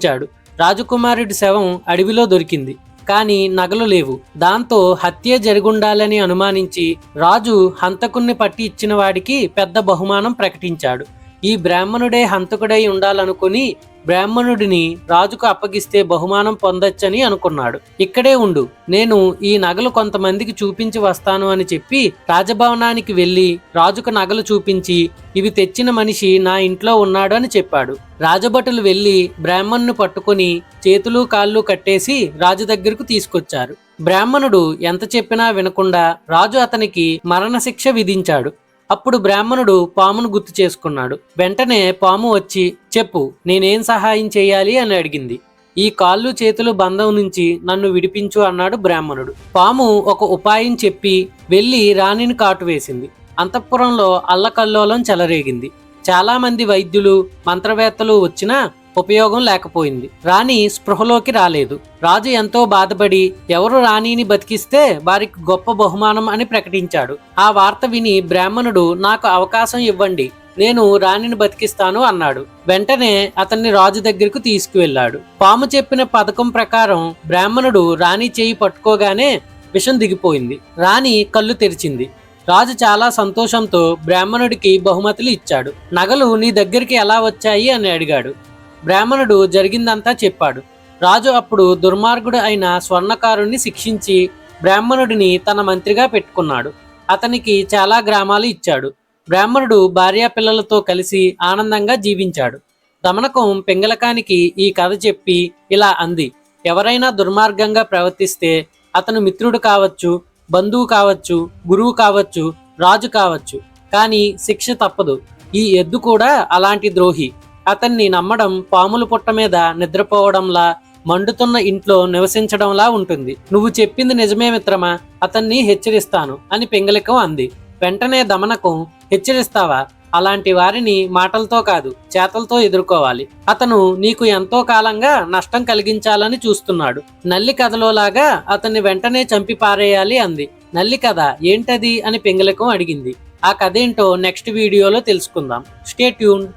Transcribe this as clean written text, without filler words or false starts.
వచ్చాడు. రాజకుమారుడి శవం అడవిలో దొరికింది. కానీ నగలు లేవు. దాంతో హత్యే జరిగుండాలని అనుమానించి రాజు హంతకుణ్ణి పట్టి ఇచ్చిన వాడికి పెద్ద బహుమానం ప్రకటించాడు. ఈ బ్రాహ్మణుడే హంతకుడై ఉండాలనుకుని బ్రాహ్మణుడిని రాజుకు అప్పగిస్తే బహుమానం పొందొచ్చని అనుకున్నాడు. ఇక్కడే ఉండు, నేను ఈ నగలు కొంతమందికి చూపించి వస్తాను అని చెప్పి రాజభవనానికి వెళ్లి రాజుకు నగలు చూపించి ఇవి తెచ్చిన మనిషి నా ఇంట్లో ఉన్నాడు అని చెప్పాడు. రాజభటులు వెళ్లి బ్రాహ్మణుని పట్టుకుని చేతులు కాళ్ళు కట్టేసి రాజు దగ్గరకు తీసుకొచ్చారు. బ్రాహ్మణుడు ఎంత చెప్పినా వినకుండా రాజు అతనికి మరణశిక్ష విధించాడు. అప్పుడు బ్రాహ్మణుడు పామును గుర్తు చేసుకున్నాడు. వెంటనే పాము వచ్చి, చెప్పు, నేనేం సహాయం చేయాలి అని అడిగింది. ఈ కాళ్ళు చేతులు బంధం నుంచి నన్ను విడిపించు అన్నాడు బ్రాహ్మణుడు. పాము ఒక ఉపాయం చెప్పి వెళ్లి రాణిని కాటు వేసింది. అంతఃపురంలో అల్లకల్లోలం చెలరేగింది. చాలా మంది వైద్యులు మంత్రవేత్తలు వచ్చినా ఉపయోగం లేకపోయింది. రాణి స్పృహలోకి రాలేదు. రాజు ఎంతో బాధపడి ఎవరు రాణిని బతికిస్తే వారికి గొప్ప బహుమానం అని ప్రకటించాడు. ఆ వార్త విని బ్రాహ్మణుడు నాకు అవకాశం ఇవ్వండి, నేను రాణిని బతికిస్తాను అన్నాడు. వెంటనే అతన్ని రాజు దగ్గరకు తీసుకువెళ్లాడు. పాము చెప్పిన పథకం ప్రకారం బ్రాహ్మణుడు రాణి చేయి పట్టుకోగానే విషం దిగిపోయింది. రాణి కళ్ళు తెరిచింది. రాజు చాలా సంతోషంతో బ్రాహ్మణుడికి బహుమతులు ఇచ్చాడు. నగలు నీ దగ్గరికి ఎలా వచ్చాయి అని అడిగాడు. బ్రాహ్మణుడు జరిగిందంతా చెప్పాడు. రాజు అప్పుడు దుర్మార్గుడు అయిన స్వర్ణకారుణ్ణి శిక్షించి బ్రాహ్మణుడిని తన మంత్రిగా పెట్టుకున్నాడు. అతనికి చాలా గ్రామాలు ఇచ్చాడు. బ్రాహ్మణుడు భార్యా పిల్లలతో కలిసి ఆనందంగా జీవించాడు. దమనకం పింగళకానికి ఈ కథ చెప్పి ఇలా అంది, ఎవరైనా దుర్మార్గంగా ప్రవర్తిస్తే అతను మిత్రుడు కావచ్చు, బంధువు కావచ్చు, గురువు కావచ్చు, రాజు కావచ్చు, కానీ శిక్ష తప్పదు. ఈ ఎద్దు కూడా అలాంటి ద్రోహి. అతన్ని నమ్మడం పాముల పుట్ట మీద నిద్రపోవడంలా, మండుతున్న ఇంట్లో నివసించడంలా ఉంటుంది. నువ్వు చెప్పింది నిజమే మిత్రమా, అతన్ని హెచ్చరిస్తాను అని పింగళికం అంది. వెంటనే దమనకం, హెచ్చరిస్తావా? అలాంటి వారిని మాటలతో కాదు చేతలతో ఎదుర్కోవాలి. అతను నీకు ఎంతో కాలంగా నష్టం కలిగించాలని చూస్తున్నాడు. నల్లి కథలోలాగా అతన్ని వెంటనే చంపి పారేయాలి అంది. నల్లి కథ ఏంటది అని పింగళికం అడిగింది. ఆ కథ ఏంటో నెక్స్ట్ వీడియోలో తెలుసుకుందాం. Stay tuned.